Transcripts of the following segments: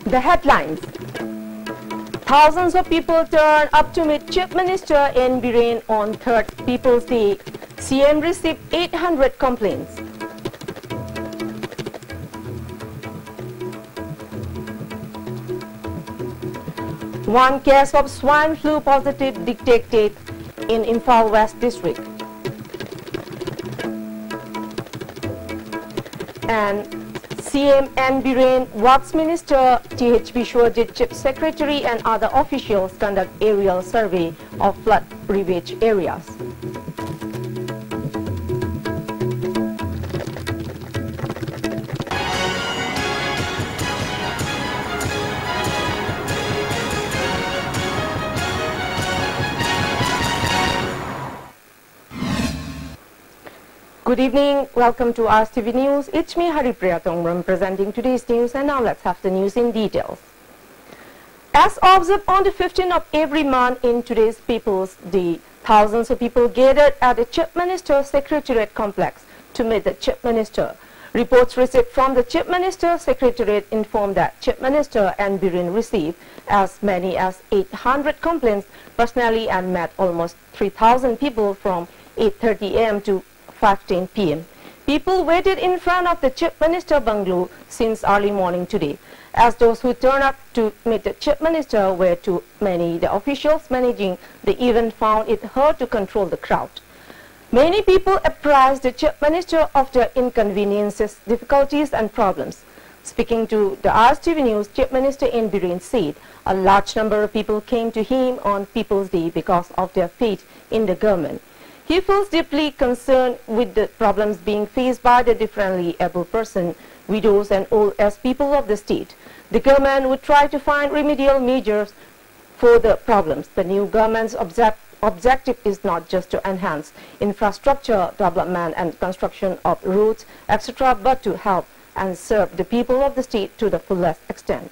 The headlines. Thousands of people turn up to meet Chief Minister in Biren on 3rd People's Day. CM received 800 complaints. One case of swine flu positive detected in Imphal West District. And CM and Biren Works Minister T.H. Bishwajit, Chief Secretary and other officials conduct aerial survey of flood ravaged areas. Good evening, welcome to Ars TV News. It's me Haripriya Tongram presenting today's news, and now let's have the news in details. As observed on the 15th of every month in today's People's Day, thousands of people gathered at the Chief Minister's Secretariat complex to meet the Chief Minister. Reports received from the Chief Minister's Secretariat informed that Chief Minister and Biren received as many as 800 complaints personally and met almost 3,000 people from 8:30 a.m. to 5:10 p.m. People waited in front of the Chief Minister bungalow since early morning today. As those who turned up to meet the Chief Minister were too many, the officials managing the event found it hard to control the crowd. Many people apprised the Chief Minister of the inconveniences, difficulties and problems. Speaking to the Ars TV News, Chief Minister in Biren said a large number of people came to him on People's Day because of their faith in the government. He feels deeply concerned with the problems being faced by the differently able person, widows and old as people of the state. The government would try to find remedial measures for the problems. The new government's objective is not just to enhance infrastructure development and construction of roads, etc., but to help and serve the people of the state to the fullest extent.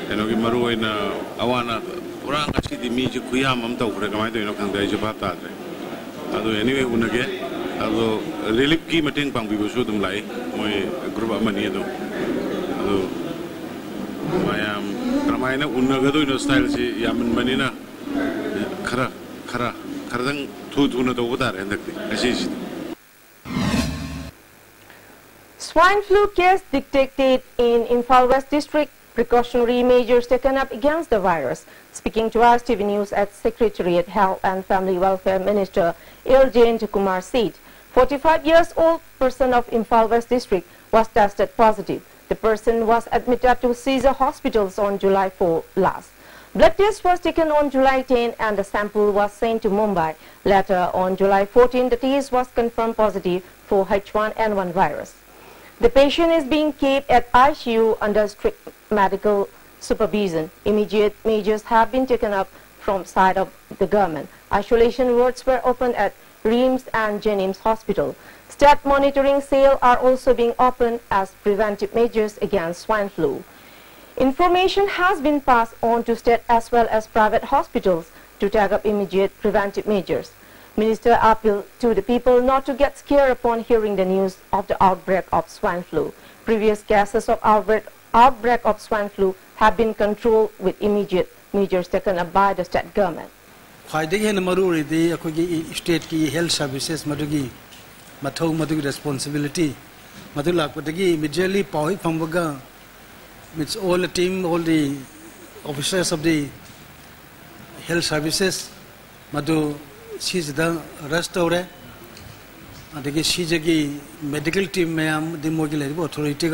Enoki maru ina awana orang kasi di miji kuyam am tau kure kamai tu ino kang dai jepat tadre. Ado anyway unage ado relief ki meeting pang bibu su tum lai moi group amani ado ado mayam ramai na unaga tu ino style si yaman mani na kara dang tu na tau utar endak di asi. Swine flu case detected in Imphal West District. Precautionary measures taken up against the virus. Speaking to Ars TV News at Secretariat, Health and Family Welfare Minister L. Jayant Kumar said, 45 years old person of Imphal West District was tested positive. The person was admitted to Caesar hospitals on July 4 last. Blood test was taken on July 10 and the sample was sent to Mumbai. Later on July 14, the test was confirmed positive for H1N1 virus. The patient is being kept at ICU under strict medical supervision. Immediate measures have been taken up from side of the government. Isolation wards were opened at Reams and Jennings Hospital. State monitoring cells are also being opened as preventive measures against swine flu. Information has been passed on to state as well as private hospitals to take up immediate preventive measures. Minister appealed to the people not to get scared upon hearing the news of the outbreak of swine flu. Previous cases of outbreak of swine flu have been controlled with immediate measures taken up by the state government. State health services madugi responsibility immediately with all the team, all the officers of the health services madu she's the rest of it. She's a medical team, ma'am, the Mogil authority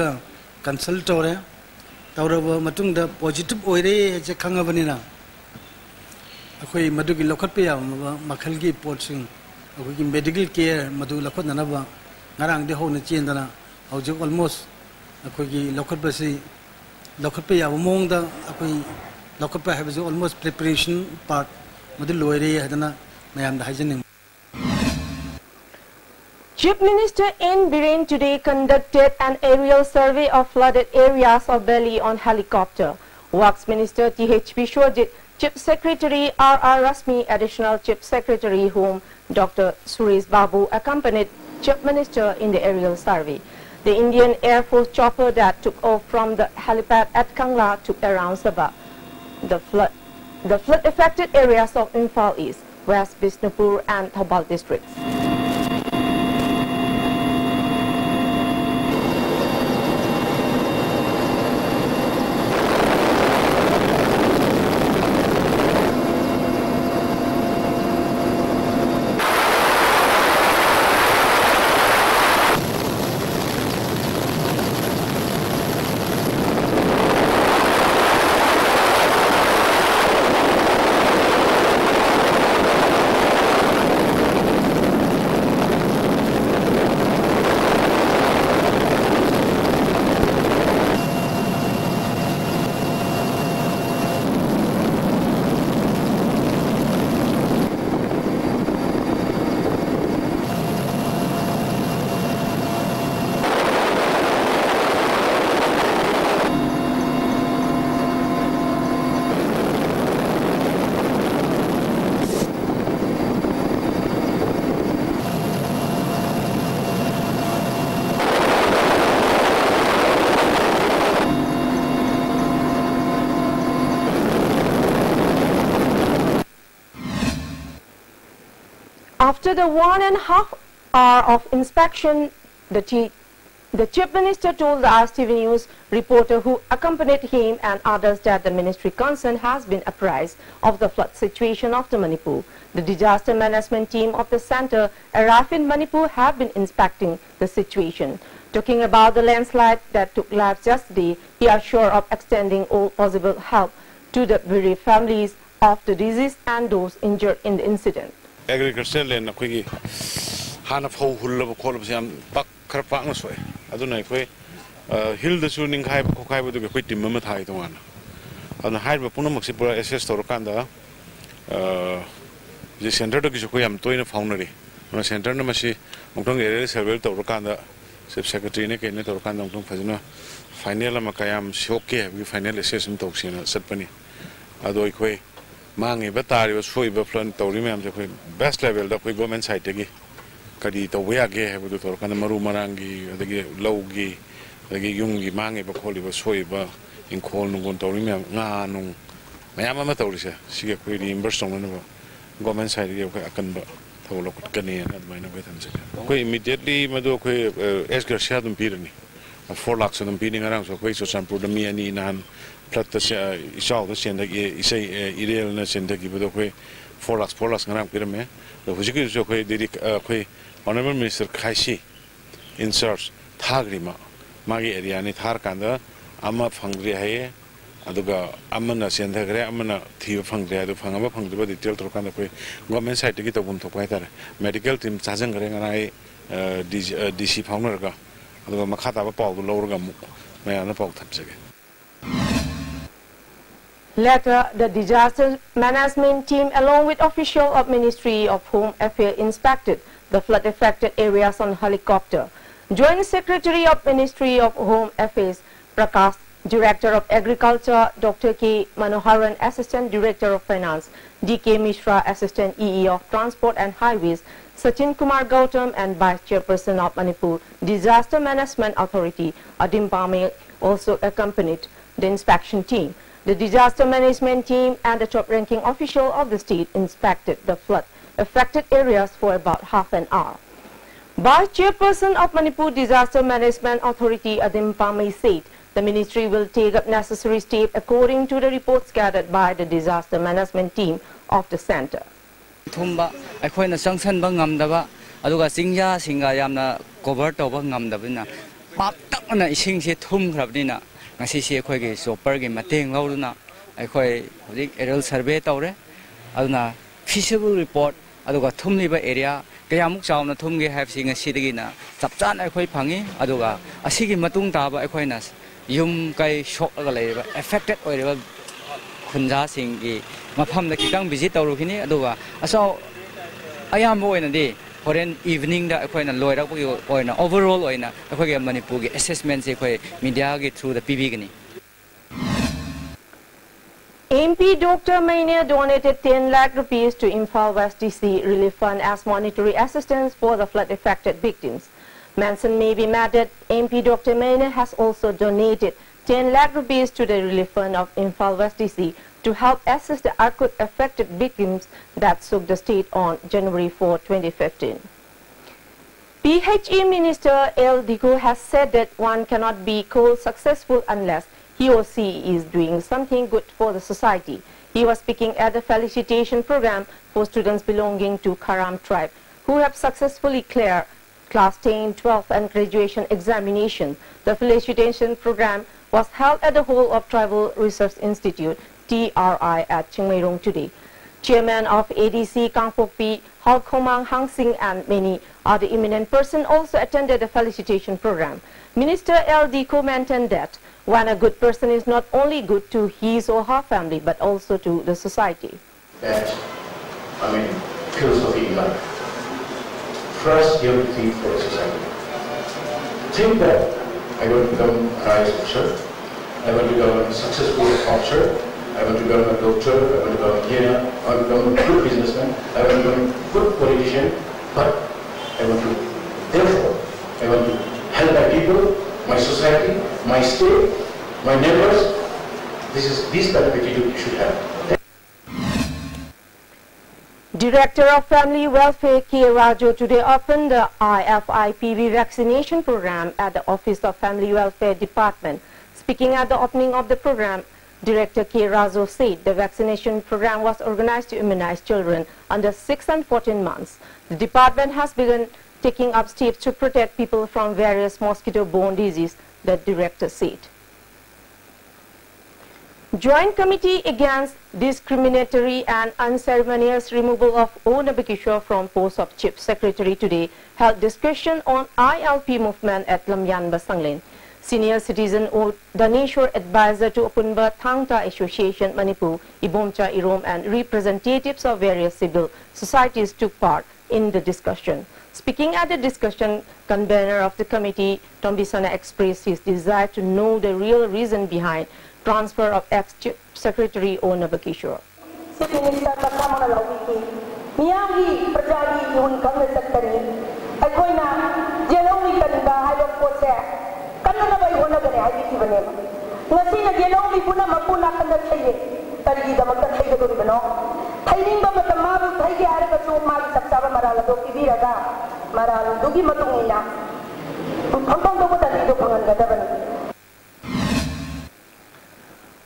consult or Matung the positive oire as a Kangavanina. Akoi Maduki Lokapia, Makalgi porting, medical care, Madu Lakotanava, Narang the whole Chendana, almost Akogi Lokapasi, Lokapia among the Akoi Lokapa has almost preparation part, Madu Loire Hadana. Chief Minister in Biren today conducted an aerial survey of flooded areas of Delhi on helicopter. Works Minister T.H. Bishwajit, Chief Secretary R.R. Rasmi, Additional Chief Secretary whom Dr. Suresh Babu accompanied Chief Minister in the aerial survey. The Indian Air Force chopper that took off from the helipad at Kangla took around Sabah. The flood-affected areas of Imphal East, West Bishnupur and Thoubal districts. After the 1.5 hours of inspection, the Chief Minister told the RTV News reporter who accompanied him and others that the ministry concerned has been apprised of the flood situation of the Manipur. The disaster management team of the center arrived in Manipur have been inspecting the situation. Talking about the landslide that took lives yesterday, he assured of extending all possible help to the bereaved families of the deceased and those injured in the incident. Agriculture land akhoi hana phau hullo khol bsiam pak khar pak na soi aduna akhoi hill da su ning khai ko khai bu khoi tim ma thai tongan aduna hai ba punam ksi pura assess tor kan da je center da ki ko yam toina foundry na center na masi mongtong area survey tor kan da chief secretary ne ke ne tor kan da mongtong phajuna final ma kayam shoke bi final assessment tok sina satpani adoi khoi mangi batari was foi ba plan tori me am je khoi best level da khoi government side gi kadi to we age he bu tor kan maru marangi adagi lawgi adagi yungi mangi ba kholi ba soi ba in khol nu gon tori me nga nu mayam ma tori se sige khoi reimburse song na ba government side gi khoi akan ba tholo kut kani na mai na betan se khoi immediately ma do khoi esgar sha dum pirani 4 lakhs dum pini ngarang so khoi so sampur da mi ani nan plat ta isau da sen da isai ideal na sen da gi bu do khoi 4 lakhs ngarang pirame the hujiki so khoi diri khoi honorable minister khaisi in search thagrima magi area ni thar kanda ama phangri hai aduga amana sen da gre amana thi phangri adu phangama phangri ba detail tor kanda khoi government side gi to bum to pai tar medical team chajang gre ngai dc founder ga aduga makha ta ba paw lor ga mu ma na paw thap jage. Later, the disaster management team, along with officials of Ministry of Home Affairs, inspected the flood-affected areas on helicopter. Joint Secretary of Ministry of Home Affairs, Prakash, Director of Agriculture, Dr. K. Manoharan, Assistant Director of Finance, D.K. Mishra, Assistant EE of Transport and Highways, Sachin Kumar Gautam, and Vice Chairperson of Manipur Disaster Management Authority, Adim Pame, also accompanied the inspection team. The disaster management team and the top-ranking official of the state inspected the flood-affected areas for about half an hour. Vice Chairperson of Manipur Disaster Management Authority, Adim Pame, said the ministry will take up necessary steps according to the reports gathered by the disaster management team of the center. Thumba, akhoi sanction ba ngamdaba, aduga singja singa yamna cover toba ngamdabina, pap tak na ising se thum khrabdina. Ngasi si akhoi ge chopper ge mateng lauduna akhoi hodik aerial survey tawre aduna feasible report aduga thumliba area kayamuk chawna thumge habsi ngasi dagina chapchan akhoi phangi aduga asigi matung taba akhoi na yum kai shock aga leiba affected oireba khunja singi mafam da kitang visit tawrukini aduga aso ayambo oina de Horen evening da akhoi na loira ko oina overall oina akhoi ge Manipur ge assessment se akhoi media ge through the PB gani. MP Dr. Maine donated 10 lakh rupees to Imphal West DC Relief Fund as monetary assistance for the flood-affected victims. Mention may be made that MP Dr. Maine has also donated 10 lakh rupees to the Relief Fund of Imphal West DC to help assist the earthquake-affected victims that shook the state on January 4, 2015. PHE Minister L. Diko has said that one cannot be called successful unless he or she is doing something good for the society. He was speaking at the felicitation program for students belonging to Karam tribe who have successfully cleared Class 10, 12 and graduation examinations. The felicitation program was held at the Hall of Tribal Research Institute, TRI, at Chingmairong today. Chairman of ADC Kangpokpi, Halkomang Hang Sing and many other eminent persons also attended the felicitation program. Minister L. Diko maintained that when a good person is not only good to his or her family but also to the society. That, philosophy in life. First, you have to think for the society. Think that I want to become an IAS officer, I want to become a successful officer, I want to become a doctor, I want to become a engineer, I want to become a good businessman, I want to become a good politician, but I want to help my people, my society, my state, my neighbors. This kind of attitude you should have. Director of Family Welfare K. Rajo today opened the IFIPV vaccination program at the Office of Family Welfare Department. Speaking at the opening of the program, Director K. Rajo said the vaccination program was organized to immunize children under 6 and 14 months. The department has begun taking up steps to protect people from various mosquito-borne diseases, the director said. Joint Committee Against Discriminatory and Unceremonious Removal of O. Nabakishore from post of Chief Secretary today held discussion on ILP movement at Lamyan Basanglen. Senior citizen O. Daneshwar, advisor to Opunba Thangta Association Manipur, Ibomcha Irom and representatives of various civil societies took part in the discussion. Speaking at the discussion, convener of the committee, Tombisana, expressed his desire to know the real reason behind transfer of ex-Chief Secretary O. Nabakishore.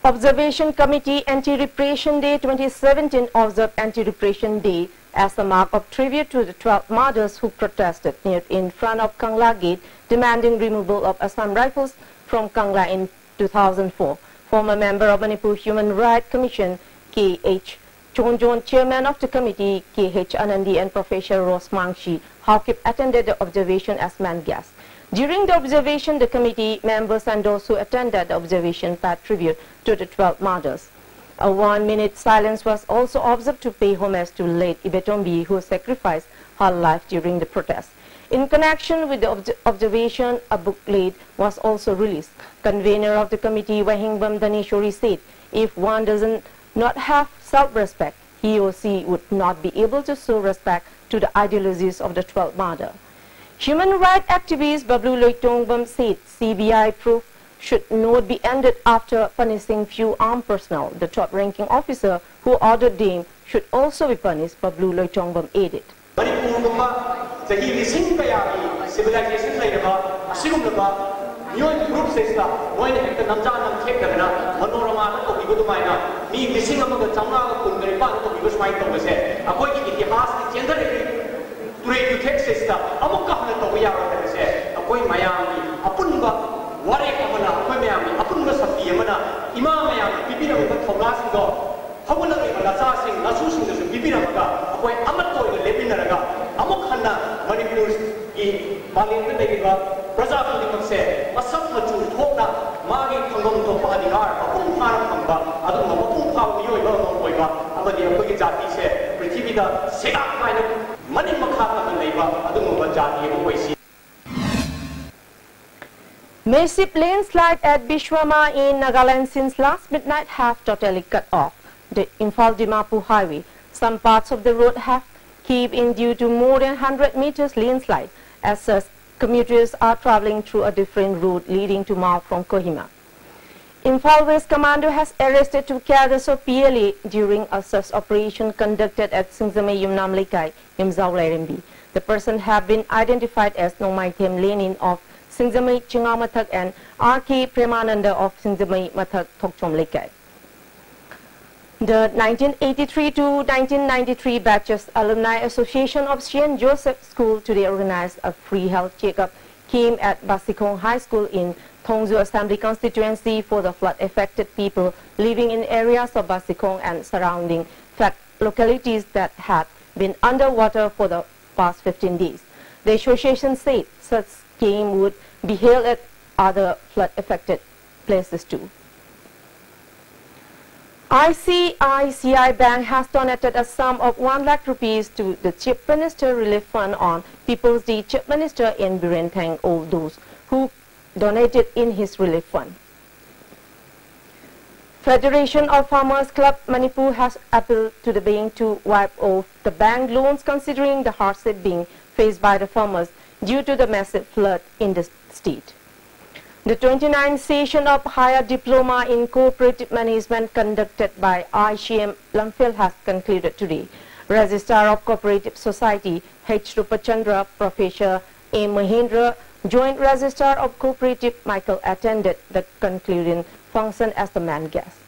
Observation Committee Anti-Repression Day 2017 observed Anti-Repression Day as a mark of tribute to the 12 martyrs who protested in front of Kangla Gate demanding removal of Assam Rifles from Kangla in 2004. Former member of Manipur Human Rights Commission K.H. Chonjon, chairman of the committee K.H. Anandi and Professor Rose Mangshi Haukip attended the observation as main guests. During the observation, the committee members and those who attended the observation paid tribute to the 12 martyrs. A 1-minute silence was also observed to pay homage to late Ibetombi, who sacrificed her life during the protest. In connection with the observation, a booklet was also released. Convener of the committee, Wahingbam Daneshwari, said, if one does not have self-respect, he or she would not be able to show respect to the ideologies of the 12 martyrs. Human rights activist Bablu Loitongbam said CBI proof should not be ended after punishing few armed personnel. The top-ranking officer who ordered them should also be punished, Bablu Loitongbam added. Massive landslide at Bishwama in Nagaland since last midnight have totally cut off the Imphal-Dimapur highway. Some parts of the road have caved in due to more than 100 meters landslide. As such, commuters are traveling through a different route leading to Mau from Kohima. Imphal West Commando has arrested 2 cadres of PLA during a search operation conducted at Singzamay Yumnam Lekai, Imzau Lerembi. The persons have been identified as Nomaitem Lenin of Singzamay Chingau Mathak and R.K. Premananda of Singzamay Mathak Thokchom Lekai. The 1983 to 1993 batches Alumni Association of St. Joseph School today organized a free health checkup came at Basikong High School in Thongzu Assembly constituency for the flood-affected people living in areas of Basikong and surrounding localities that had been underwater for the past 15 days. The association said such scheme would be held at other flood-affected places too. ICICI Bank has donated a sum of 1 lakh rupees to the Chief Minister Relief Fund on People's Day. Chief Minister N. Biren thanked all those who donated in his relief fund. Federation of Farmers Club Manipur has appealed to the bank to wipe off the bank loans considering the hardship being faced by the farmers due to the massive flood in the state. The 29th session of Higher Diploma in Cooperative Management conducted by ICM Lamphel has concluded today. Registrar of Cooperative Society H. Rupachandra, Professor A. Mahendra, Joint Registrar of Cooperative Michael attended the concluding function as the main guest.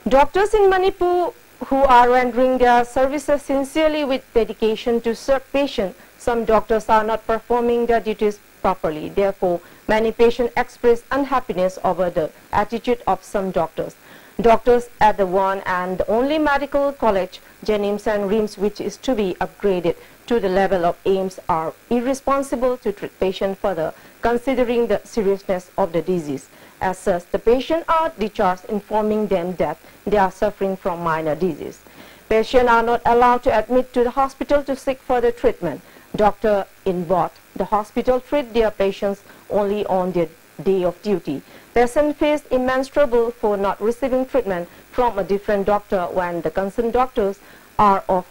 Doctors in Manipur who are rendering their services sincerely with dedication to serve patients. Some doctors are not performing their duties properly. Therefore, many patients express unhappiness over the attitude of some doctors. Doctors at the one and the only medical college, Jennings and RIMS, which is to be upgraded to the level of AIMS, are irresponsible to treat patients further, considering the seriousness of the disease. As such, the patients are discharged, informing them that they are suffering from minor disease. Patients are not allowed to admit to the hospital to seek further treatment. Doctors involved the hospital treat their patients only on their day of duty. Patients face immense trouble for not receiving treatment from a different doctor when the concerned doctors are off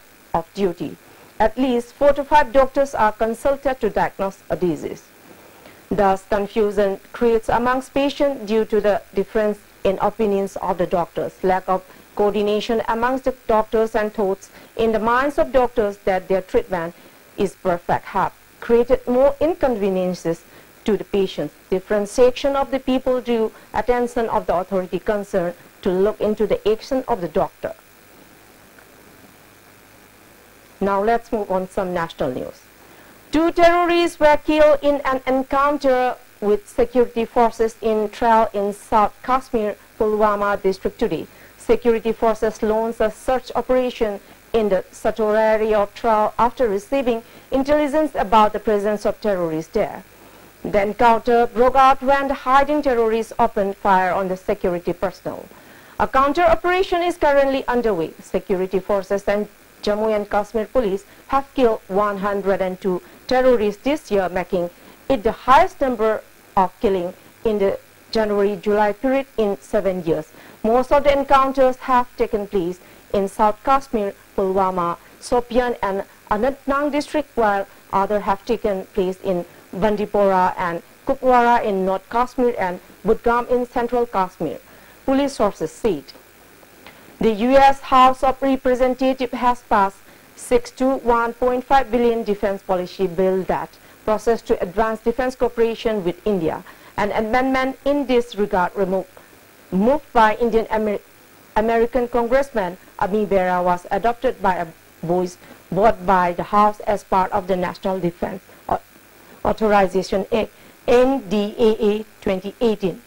duty. At least 4 to 5 doctors are consulted to diagnose a disease. Thus, confusion creates amongst patients due to the difference in opinions of the doctors, lack of coordination amongst the doctors and thoughts in the minds of doctors that their treatment is perfect have created more inconveniences to the patients. Different section of the people drew attention of the authority concerned to look into the action of the doctor. Now let's move on some national news. 2 terrorists were killed in an encounter with security forces in Tral in South Kashmir, Pulwama district today. Security forces launched a search operation in the Sator area of Tral after receiving intelligence about the presence of terrorists there. The encounter broke out when the hiding terrorists opened fire on the security personnel. A counter operation is currently underway. Security forces and Jammu and Kashmir police have killed 102 terrorists this year, making it the highest number of killings in the January-July period in 7 years. Most of the encounters have taken place in South Kashmir, Pulwama, Sopian and Anantnag district, while others have taken place in Bandipora and Kupwara in North Kashmir and Budgam in Central Kashmir, police sources said. The U.S. House of Representatives has passed 621.5 billion defense policy bill that process to advance defense cooperation with India. An amendment in this regard moved by Indian American Congressman Ami Bera was adopted by a voice vote by the House as part of the National Defense Authorization Act, NDAA 2018.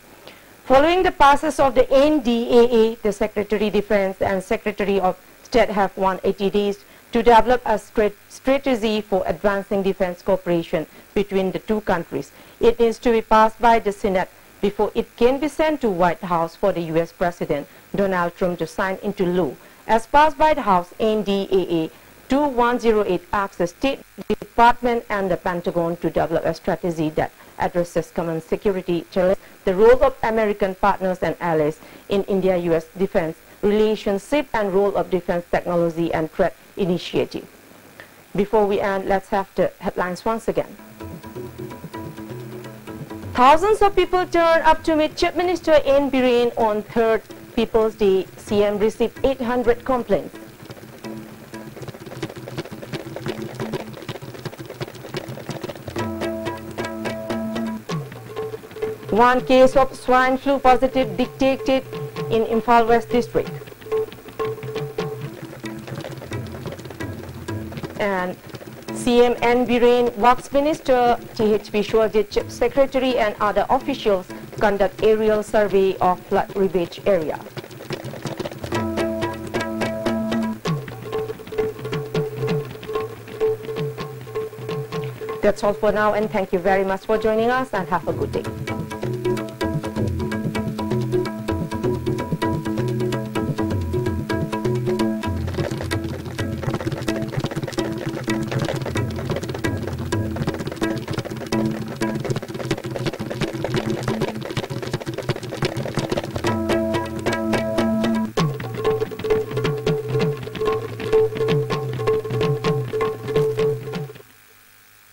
Following the passage of the NDAA, the Secretary of Defense and Secretary of State have 180 days to develop a strategy for advancing defense cooperation between the two countries. It needs to be passed by the Senate before it can be sent to White House for the U.S. President Donald Trump to sign into law. As passed by the House, NDAA 2108 asks the State Department and the Pentagon to develop a strategy that addresses common security challenges the role of American partners and allies in India-US defense relationship and role of defense technology and threat initiative. Before we end, let's have the headlines once again. Thousands of people turned up to meet Chief Minister N. Biren on 3rd People's Day. CM received 800 complaints. One case of swine flu positive detected in Imphal West District. And CM N. Biren, Works Minister, THP Shwajit, Chief Secretary and other officials conduct aerial survey of flood ravaged area. That's all for now, and thank you very much for joining us, and have a good day.